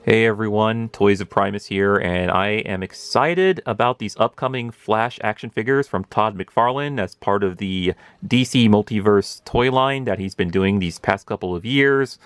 Hey everyone, Toys of Primus here, and I am excited about these upcoming Flash action figures from Todd McFarlane as part of the DC Multiverse toy line that he's been doing these past couple of years.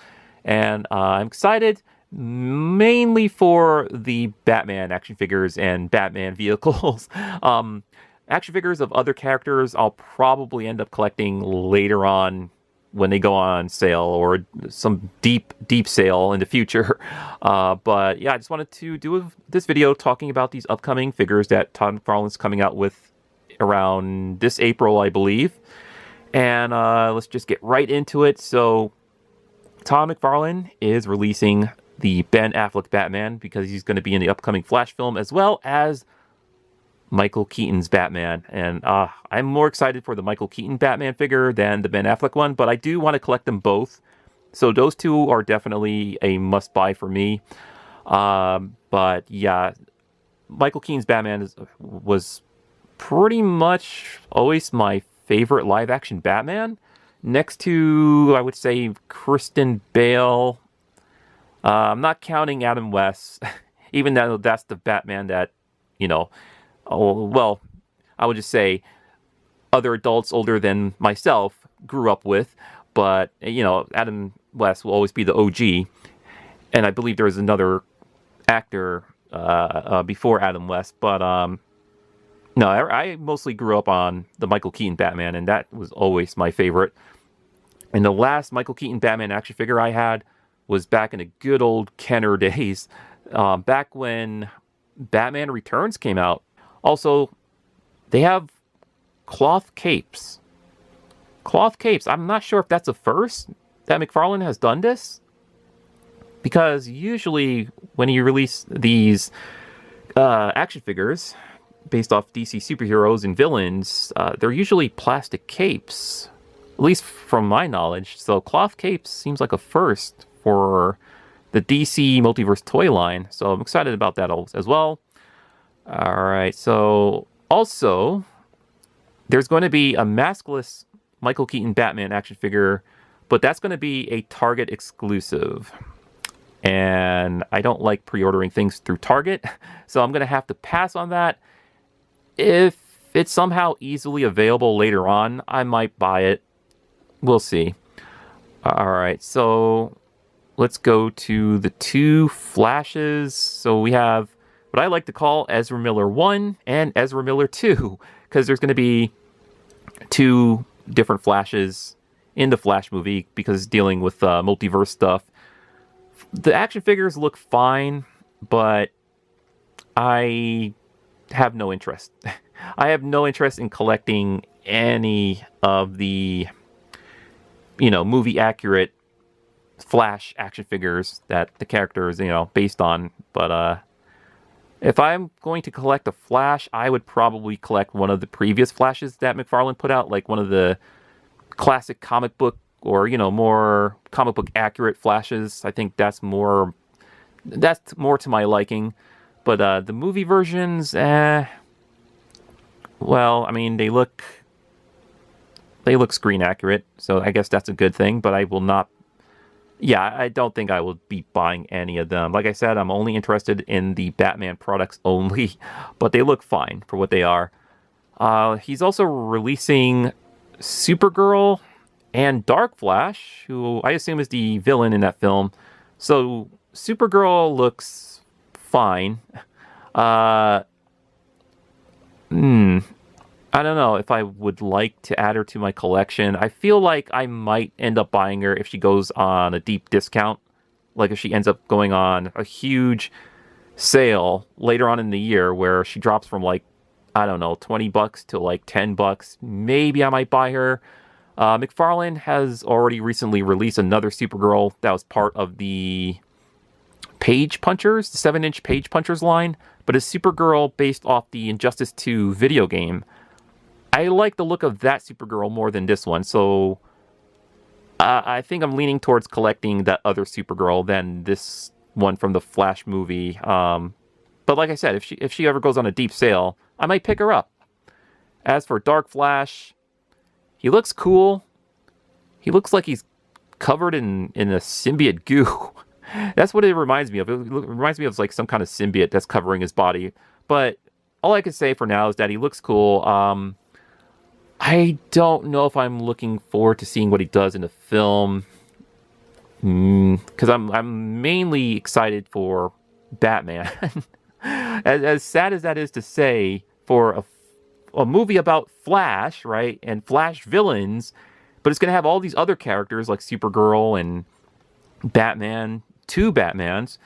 And I'm excited mainly for the Batman action figures and Batman vehicles. Action figures of other characters I'll probably end up collecting later on when they go on sale or some deep sale in the future. But yeah, I just wanted to do this video talking about these upcoming figures that Todd McFarlane's coming out with around this April, I believe. And let's just get right into it. So Todd McFarlane is releasing the Ben Affleck Batman because he's going to be in the upcoming Flash film, as well as Michael Keaton's Batman. And I'm more excited for the Michael Keaton Batman figure than the Ben Affleck one, but I do want to collect them both. So those two are definitely a must-buy for me. But yeah, Michael Keaton's Batman was pretty much always my favorite live-action Batman. Next to, I would say, Kristen Bale. I'm not counting Adam West, even though that's the Batman that, you know, oh, well, I would just say other adults older than myself grew up with, but, you know, Adam West will always be the OG. And I believe there was another actor before Adam West, but no, I mostly grew up on the Michael Keaton Batman, and that was always my favorite. And the last Michael Keaton Batman action figure I had was back in the good old Kenner days, back when Batman Returns came out. Also, they have cloth capes. Cloth capes. I'm not sure if that's a first that McFarlane has done this. Because usually when you release these action figures based off DC superheroes and villains, they're usually plastic capes. At least from my knowledge. So cloth capes seems like a first for the DC Multiverse toy line. So I'm excited about that as well. All right, so also, there's going to be a maskless Michael Keaton Batman action figure, but that's going to be a Target exclusive. And I don't like pre-ordering things through Target, so I'm going to have to pass on that. If it's somehow easily available later on, I might buy it. We'll see. All right, so let's go to the two Flashes. So we have what I like to call Ezra Miller 1 and Ezra Miller 2, because there's going to be two different Flashes in the Flash movie because dealing with multiverse stuff. The action figures look fine, but I have no interest. I have no interest in collecting any of the, you know, movie accurate Flash action figures that the character is, you know, based on. But if I'm going to collect a Flash, I would probably collect one of the previous Flashes that McFarlane put out, like one of the classic comic book or, you know, more comic book accurate Flashes. I think that's more to my liking. But the movie versions, well, I mean, they look screen accurate, so I guess that's a good thing, but I will not. Yeah, I don't think I will be buying any of them. Like I said, I'm only interested in the Batman products only, but they look fine for what they are. He's also releasing Supergirl and Dark Flash, who I assume is the villain in that film. So Supergirl looks fine. I don't know if I would like to add her to my collection. I feel like I might end up buying her if she goes on a deep discount. Like if she ends up going on a huge sale later on in the year where she drops from like, I don't know, $20 to like $10. Maybe I might buy her. McFarlane has already recently released another Supergirl that was part of the Page Punchers, the 7-inch Page Punchers line, but it's Supergirl based off the Injustice 2 video game. I like the look of that Supergirl more than this one, so I think I'm leaning towards collecting that other Supergirl than this one from the Flash movie. But like I said, if she ever goes on a deep sale, I might pick her up. As for Dark Flash, he looks cool. He looks like he's covered in a symbiote goo. That's what it reminds me of. It reminds me of like some kind of symbiote that's covering his body. But all I can say for now is that he looks cool. I don't know if I'm looking forward to seeing what he does in the film, because I'm mainly excited for Batman. As sad as that is to say, for a movie about Flash, right, and Flash villains, but it's going to have all these other characters like Supergirl and Batman, two Batmans.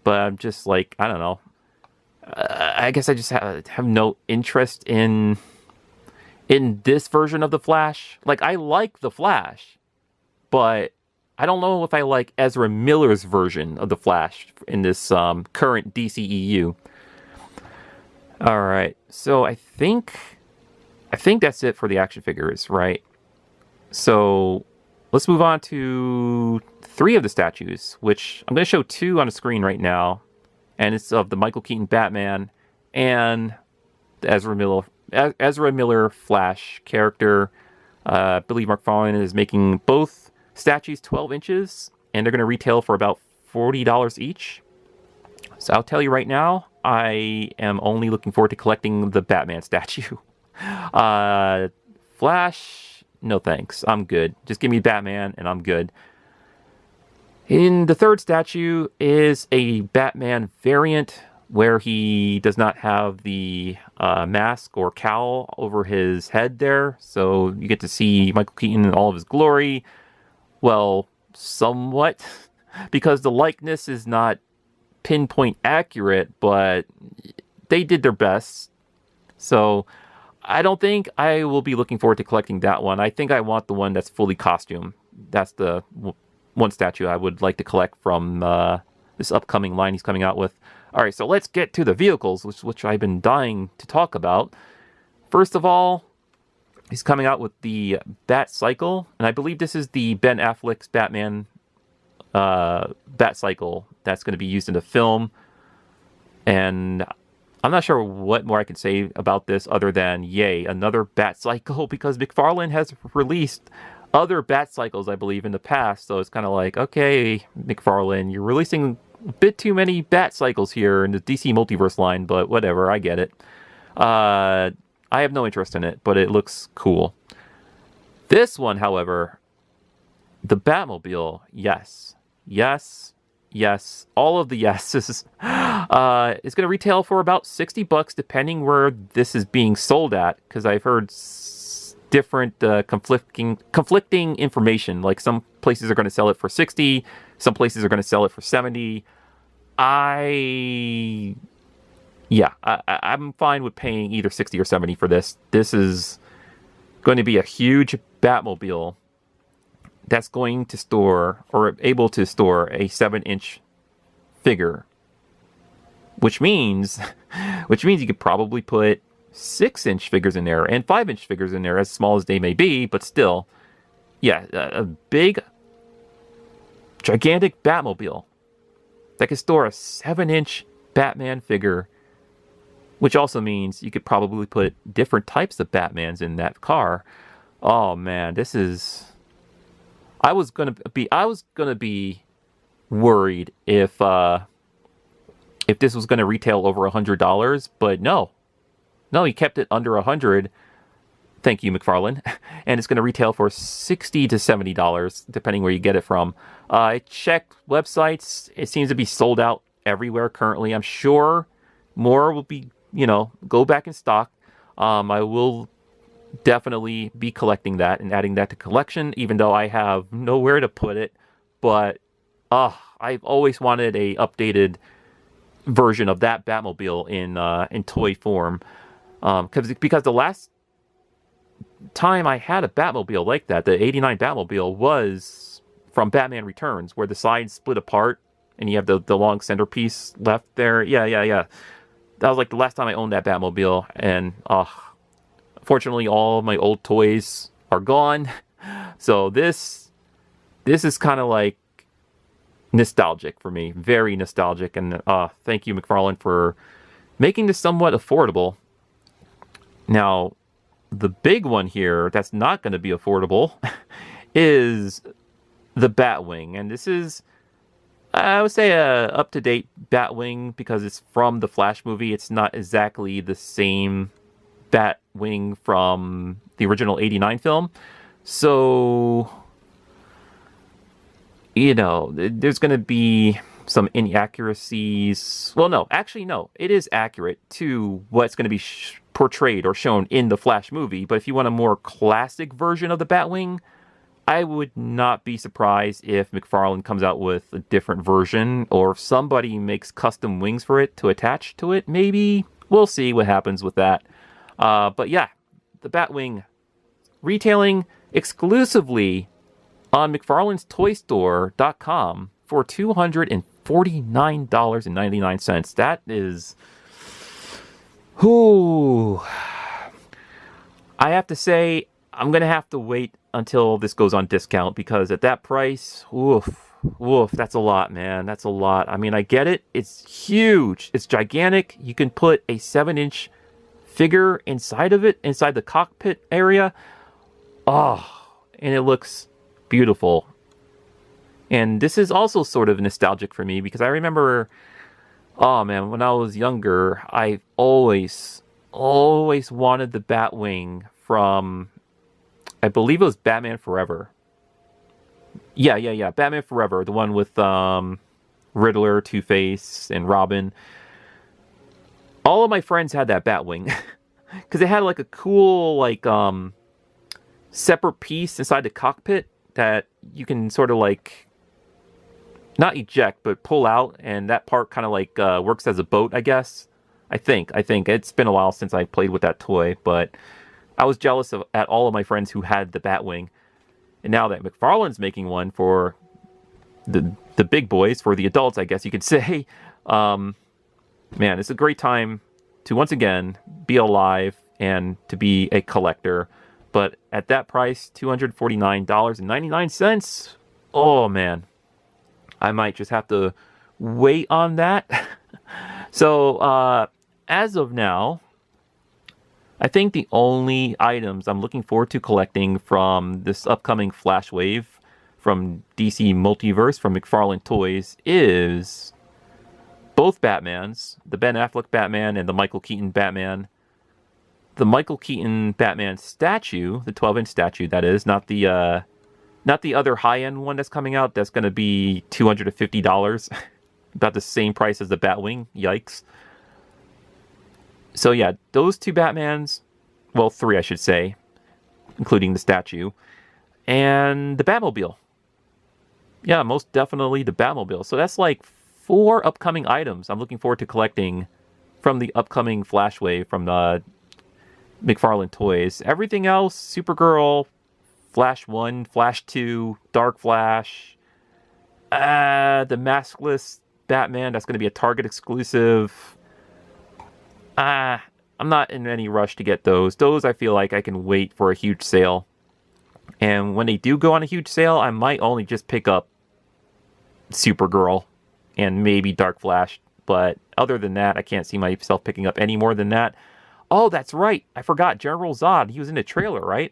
But I'm just like, I don't know. I guess I just have no interest in this version of the Flash. Like, I like the Flash, but I don't know if I like Ezra Miller's version of the Flash in this current DCEU. All right, so I think that's it for the action figures, right? So let's move on to 3 of the statues, which I'm going to show 2 on the screen right now, and it's of the Michael Keaton Batman and the Ezra Miller Flash character. I believe McFarlane is making both statues 12 inches, and they're going to retail for about $40 each. So I'll tell you right now, I am only looking forward to collecting the Batman statue. Flash, no thanks. I'm good. Just give me Batman and I'm good. In the 3rd statue is a Batman variant where he does not have the mask or cowl over his head there. So you get to see Michael Keaton in all of his glory. Well, somewhat, because the likeness is not pinpoint accurate, but they did their best. So I don't think I will be looking forward to collecting that one. I think I want the one that's fully costume. That's the one statue I would like to collect from this upcoming line he's coming out with. All right, so let's get to the vehicles, which I've been dying to talk about. First of all, he's coming out with the Bat Cycle, and I believe this is the Ben Affleck's Batman Bat Cycle that's going to be used in the film. And I'm not sure what more I can say about this other than, yay, another Bat Cycle, because McFarlane has released other Bat Cycles, I believe, in the past. So it's kind of like, okay, McFarlane, you're releasing a bit too many Bat Cycles here in the DC Multiverse line, but whatever, I get it. I have no interest in it, but it looks cool. This one, however, the Batmobile, yes. Yes. Yes. All of the yeses. It's going to retail for about $60, depending where this is being sold at, because I've heard different conflicting information. Like, some places are going to sell it for 60, some places are going to sell it for 70. I'm fine with paying either 60 or 70 for this. This is going to be a huge Batmobile that's going to store, or able to store, a 7-inch figure. Which means you could probably put 6-inch figures in there and 5-inch figures in there, as small as they may be, but still, yeah, a big, gigantic Batmobile that could store a 7-inch Batman figure, which also means you could probably put different types of Batmans in that car. Oh man, this is... I was gonna be worried if this was gonna retail over $100, but no, he kept it under $100. Thank you, McFarlane. And it's gonna retail for $60 to $70, depending where you get it from. I checked websites; it seems to be sold out everywhere currently. I'm sure more will be, go back in stock. I will definitely be collecting that and adding that to collection, even though I have nowhere to put it. But I've always wanted a updated version of that Batmobile in toy form, because the last time I had a Batmobile like that, the '89 Batmobile, was from Batman Returns, where the sides split apart and you have the long centerpiece left there. Yeah. That was like the last time I owned that Batmobile, and fortunately, all of my old toys are gone. So this is kind of like nostalgic for me. Very nostalgic. And thank you, McFarlane, for making this somewhat affordable. Now, the big one here that's not going to be affordable is the Batwing. And this is... I would say a up-to-date Batwing because it's from the Flash movie. It's not exactly the same Batwing from the original '89 film. So, there's going to be some inaccuracies. Well, no, actually, no. It is accurate to what's going to be portrayed or shown in the Flash movie. But if you want a more classic version of the Batwing, I would not be surprised if McFarlane comes out with a different version, or if somebody makes custom wings for it to attach to it, maybe. We'll see what happens with that. But yeah, the Batwing retailing exclusively on McFarlane's Toystore.com for $249.99. That is... Whoo. I have to say, I'm going to have to wait until this goes on discount, because at that price, woof, that's a lot, man. That's a lot. I mean, I get it. It's huge. It's gigantic. You can put a 7-inch figure inside of it, inside the cockpit area. Oh, and it looks beautiful. And this is also sort of nostalgic for me, because I remember, oh man, when I was younger, I always wanted the Batwing from, I believe it was Batman Forever. Yeah. Batman Forever. The one with Riddler, Two-Face, and Robin. All of my friends had that Batwing. Because it had like a cool, like, separate piece inside the cockpit that you can sort of like, not eject, but pull out. And that part kind of like works as a boat, I guess. I think. It's been a while since I played with that toy, but I was jealous at all of my friends who had the Batwing. And now that McFarlane's making one for the big boys, for the adults, I guess you could say, man, it's a great time to once again be alive and to be a collector. But at that price, $249.99, oh man, I might just have to wait on that. So, as of now, I think the only items I'm looking forward to collecting from this upcoming Flash Wave from DC Multiverse from McFarlane Toys is both Batmans, the Ben Affleck Batman and the Michael Keaton Batman. The Michael Keaton Batman statue, the 12-inch statue, that is, not the other high-end one that's coming out. That's going to be $250, about the same price as the Batwing. Yikes. So yeah, those two Batmans, well, three I should say, including the statue, and the Batmobile. Yeah, most definitely the Batmobile. So that's like 4 upcoming items I'm looking forward to collecting from the upcoming Flash Wave from the McFarlane Toys. Everything else, Supergirl, Flash 1, Flash 2, Dark Flash, the maskless Batman, that's going to be a Target exclusive. I'm not in any rush to get those. Those I feel like I can wait for a huge sale. And when they do go on a huge sale, I might only just pick up Supergirl and maybe Dark Flash. But other than that, I can't see myself picking up any more than that. Oh, that's right. I forgot General Zod. He was in the trailer, right?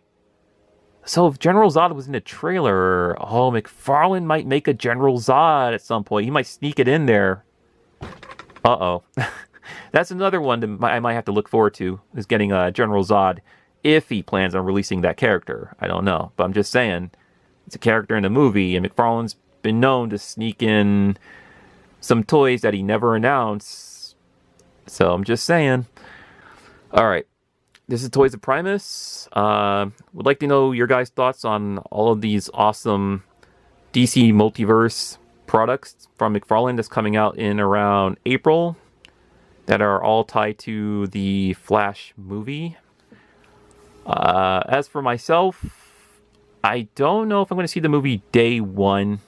So if General Zod was in the trailer, oh, McFarlane might make a General Zod at some point. He might sneak it in there. Uh-oh. That's another one that I might have to look forward to, is getting a General Zod if he plans on releasing that character. I don't know, but I'm just saying, it's a character in a movie, and McFarlane's been known to sneak in some toys that he never announced. So I'm just saying. All right, this is Toys of Primus. Would like to know your guys' thoughts on all of these awesome DC Multiverse products from McFarlane that's coming out in around April, that are all tied to the Flash movie. As for myself, I don't know if I'm going to see the movie day one,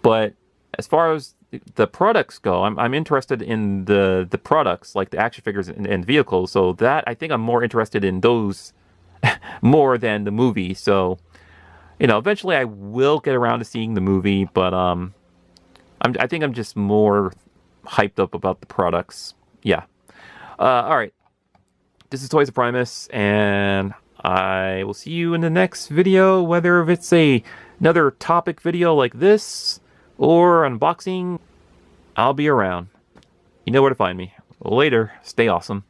but as far as the products go, I'm interested in the products, like the action figures and vehicles, so that I think I'm more interested in those more than the movie. So, eventually I will get around to seeing the movie, but I think I'm just more hyped up about the products. Yeah. All right. This is Toys of Primus, and I will see you in the next video, whether if it's another topic video like this, or unboxing, I'll be around. You know where to find me. Later, stay awesome.